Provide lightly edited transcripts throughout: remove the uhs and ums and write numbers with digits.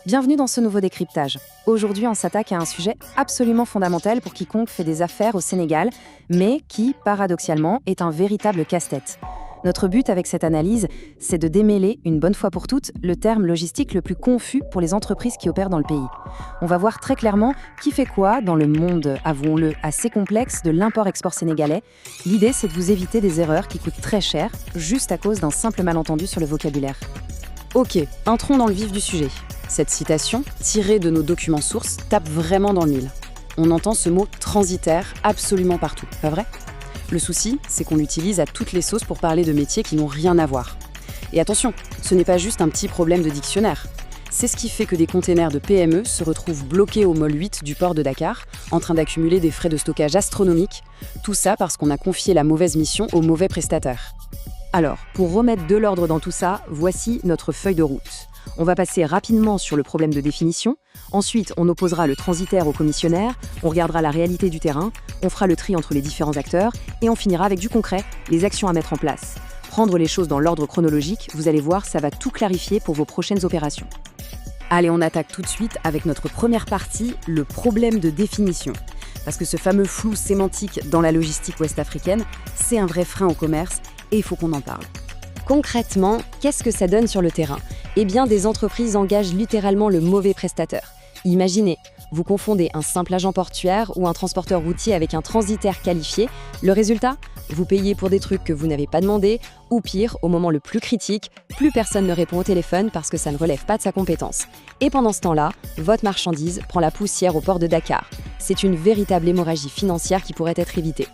Bienvenue dans ce nouveau décryptage. Aujourd'hui, on s'attaque à un sujet absolument fondamental pour quiconque fait des affaires au Sénégal, mais qui, paradoxalement, est un véritable casse-tête. Notre but avec cette analyse, c'est de démêler, une bonne fois pour toutes, le terme logistique le plus confus pour les entreprises qui opèrent dans le pays. On va voir très clairement qui fait quoi dans le monde, avouons-le, assez complexe de l'import-export sénégalais. L'idée, c'est de vous éviter des erreurs qui coûtent très cher, juste à cause d'un simple malentendu sur le vocabulaire. Ok, entrons dans le vif du sujet. Cette citation, tirée de nos documents sources, tape vraiment dans le mille. On entend ce mot « transitaire » absolument partout, pas vrai ? Le souci, c'est qu'on l'utilise à toutes les sauces pour parler de métiers qui n'ont rien à voir. Et attention, ce n'est pas juste un petit problème de dictionnaire. C'est ce qui fait que des containers de PME se retrouvent bloqués au môle 8 du port de Dakar, en train d'accumuler des frais de stockage astronomiques, tout ça parce qu'on a confié la mauvaise mission au mauvais prestataire. Alors, pour remettre de l'ordre dans tout ça, voici notre feuille de route. On va passer rapidement sur le problème de définition, ensuite on opposera le transitaire au commissionnaire, on regardera la réalité du terrain, on fera le tri entre les différents acteurs et on finira avec du concret, les actions à mettre en place. Prendre les choses dans l'ordre chronologique, vous allez voir, ça va tout clarifier pour vos prochaines opérations. Allez, on attaque tout de suite avec notre première partie, le problème de définition. Parce que ce fameux flou sémantique dans la logistique ouest-africaine, c'est un vrai frein au commerce et il faut qu'on en parle. Concrètement, qu'est-ce que ça donne sur le terrain ? Eh bien, des entreprises engagent littéralement le mauvais prestataire. Imaginez, vous confondez un simple agent portuaire ou un transporteur routier avec un transitaire qualifié. Le résultat ? Vous payez pour des trucs que vous n'avez pas demandé, ou pire, au moment le plus critique, plus personne ne répond au téléphone parce que ça ne relève pas de sa compétence. Et pendant ce temps-là, votre marchandise prend la poussière au port de Dakar. C'est une véritable hémorragie financière qui pourrait être évitée.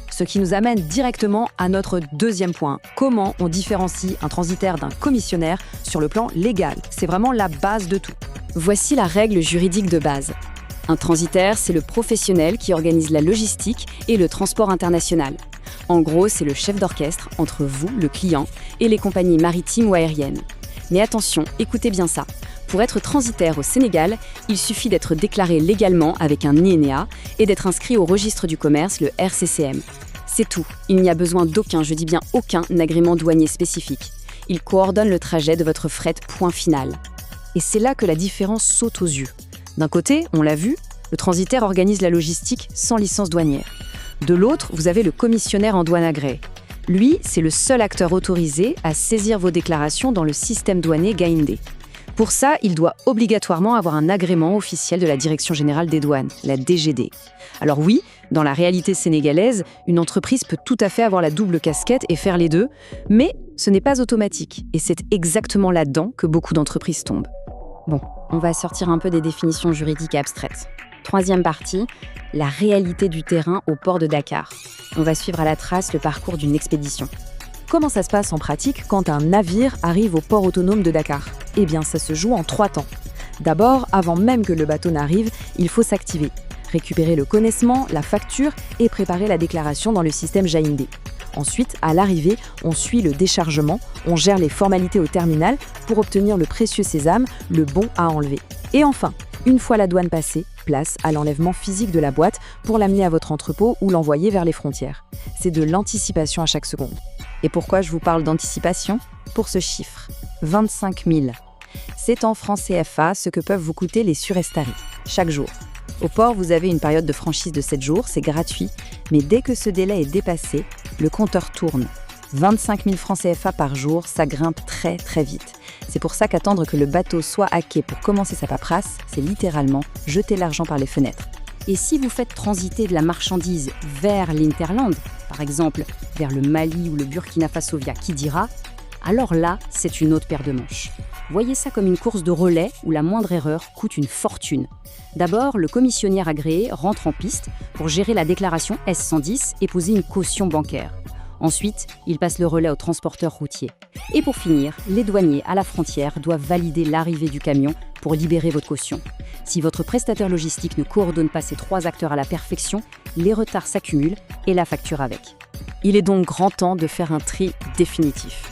Ce qui nous amène directement à notre deuxième point. Comment on différencie un transitaire d'un commissionnaire sur le plan légal ? C'est vraiment la base de tout. Voici la règle juridique de base. Un transitaire, c'est le professionnel qui organise la logistique et le transport international. En gros, c'est le chef d'orchestre entre vous, le client, et les compagnies maritimes ou aériennes. Mais attention, écoutez bien ça. Pour être transitaire au Sénégal, il suffit d'être déclaré légalement avec un INEA et d'être inscrit au registre du commerce, le RCCM. C'est tout. Il n'y a besoin d'aucun, je dis bien aucun, agrément douanier spécifique. Il coordonne le trajet de votre fret, point final. Et c'est là que la différence saute aux yeux. D'un côté, on l'a vu, le transitaire organise la logistique sans licence douanière. De l'autre, vous avez le commissionnaire en douane agréé. Lui, c'est le seul acteur autorisé à saisir vos déclarations dans le système douanier Gaïndé. Pour ça, il doit obligatoirement avoir un agrément officiel de la Direction générale des douanes, la DGD. Alors oui, dans la réalité sénégalaise, une entreprise peut tout à fait avoir la double casquette et faire les deux, mais ce n'est pas automatique, et c'est exactement là-dedans que beaucoup d'entreprises tombent. Bon, on va sortir un peu des définitions juridiques abstraites. Troisième partie, la réalité du terrain au port de Dakar. On va suivre à la trace le parcours d'une expédition. Comment ça se passe en pratique quand un navire arrive au port autonome de Dakar ? Eh bien, ça se joue en 3 temps. D'abord, avant même que le bateau n'arrive, il faut s'activer, récupérer le connaissement, la facture et préparer la déclaration dans le système Gaïndé. Ensuite, à l'arrivée, on suit le déchargement, on gère les formalités au terminal pour obtenir le précieux sésame, le bon à enlever. Et enfin, une fois la douane passée, place à l'enlèvement physique de la boîte pour l'amener à votre entrepôt ou l'envoyer vers les frontières. C'est de l'anticipation à chaque seconde. Et pourquoi je vous parle d'anticipation ? Pour ce chiffre, 25 000. C'est en francs CFA ce que peuvent vous coûter les surestaries, chaque jour. Au port, vous avez une période de franchise de 7 jours, c'est gratuit, mais dès que ce délai est dépassé, le compteur tourne. 25 000 francs CFA par jour, ça grimpe très très vite. C'est pour ça qu'attendre que le bateau soit à quai pour commencer sa paperasse, c'est littéralement jeter l'argent par les fenêtres. Et si vous faites transiter de la marchandise vers l'Interland, par exemple vers le Mali ou le Burkina Faso via Kidira, alors là, c'est une autre paire de manches. Voyez ça comme une course de relais où la moindre erreur coûte une fortune. D'abord, le commissionnaire agréé rentre en piste pour gérer la déclaration S110 et poser une caution bancaire. Ensuite, il passe le relais au transporteur routier. Et pour finir, les douaniers à la frontière doivent valider l'arrivée du camion pour libérer votre caution. Si votre prestataire logistique ne coordonne pas ces 3 acteurs à la perfection, les retards s'accumulent et la facture avec. Il est donc grand temps de faire un tri définitif.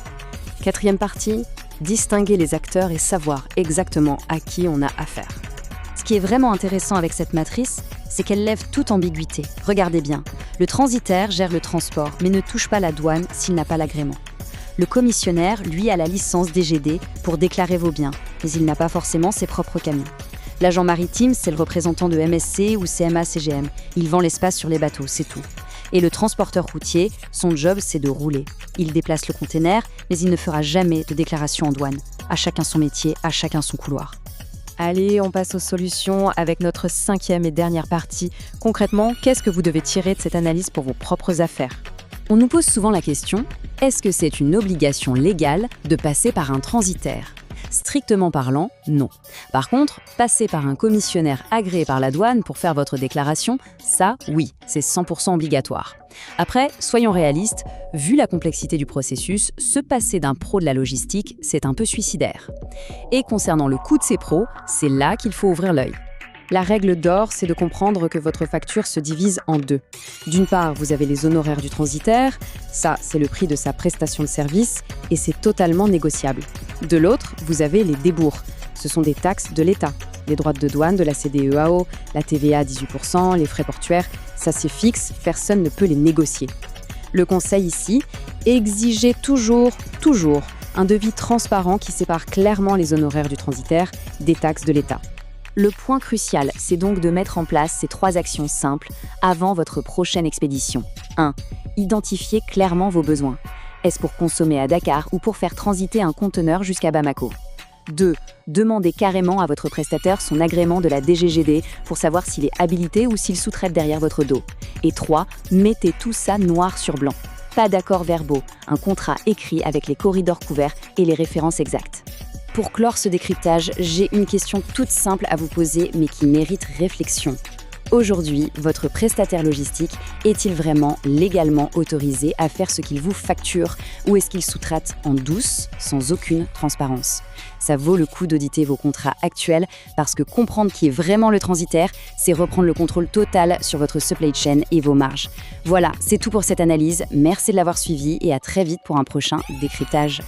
4e partie, distinguer les acteurs et savoir exactement à qui on a affaire. Ce qui est vraiment intéressant avec cette matrice, c'est qu'elle lève toute ambiguïté. Regardez bien, le transitaire gère le transport, mais ne touche pas la douane s'il n'a pas l'agrément. Le commissionnaire, lui, a la licence DGD pour déclarer vos biens, mais il n'a pas forcément ses propres camions. L'agent maritime, c'est le représentant de MSC ou CMA-CGM. Il vend l'espace sur les bateaux, c'est tout. Et le transporteur routier, son job, c'est de rouler. Il déplace le container, mais il ne fera jamais de déclaration en douane. À chacun son métier, à chacun son couloir. Allez, on passe aux solutions avec notre 5e et dernière partie. Concrètement, qu'est-ce que vous devez tirer de cette analyse pour vos propres affaires ? On nous pose souvent la question, est-ce que c'est une obligation légale de passer par un transitaire ? Strictement parlant, non. Par contre, passer par un commissionnaire agréé par la douane pour faire votre déclaration, ça, oui, c'est 100% obligatoire. Après, soyons réalistes, vu la complexité du processus, se passer d'un pro de la logistique, c'est un peu suicidaire. Et concernant le coût de ces pros, c'est là qu'il faut ouvrir l'œil. La règle d'or, c'est de comprendre que votre facture se divise en deux. D'une part, vous avez les honoraires du transitaire, ça, c'est le prix de sa prestation de service, et c'est totalement négociable. De l'autre, vous avez les débours. Ce sont des taxes de l'État. Les droits de douane de la CDEAO, la TVA à 18%, les frais portuaires, ça c'est fixe, personne ne peut les négocier. Le conseil ici, exigez toujours, un devis transparent qui sépare clairement les honoraires du transitaire des taxes de l'État. Le point crucial, c'est donc de mettre en place ces 3 actions simples avant votre prochaine expédition. 1. Identifiez clairement vos besoins. Est-ce pour consommer à Dakar ou pour faire transiter un conteneur jusqu'à Bamako ? 2. Demandez carrément à votre prestataire son agrément de la DGGD pour savoir s'il est habilité ou s'il sous-traite derrière votre dos. Et 3. Mettez tout ça noir sur blanc. Pas d'accords verbaux, un contrat écrit avec les corridors couverts et les références exactes. Pour clore ce décryptage, j'ai une question toute simple à vous poser mais qui mérite réflexion. Aujourd'hui, votre prestataire logistique est-il vraiment légalement autorisé à faire ce qu'il vous facture ou est-ce qu'il sous-traite en douce, sans aucune transparence ? Ça vaut le coup d'auditer vos contrats actuels parce que comprendre qui est vraiment le transitaire, c'est reprendre le contrôle total sur votre supply chain et vos marges. Voilà, c'est tout pour cette analyse. Merci de l'avoir suivi et à très vite pour un prochain décryptage.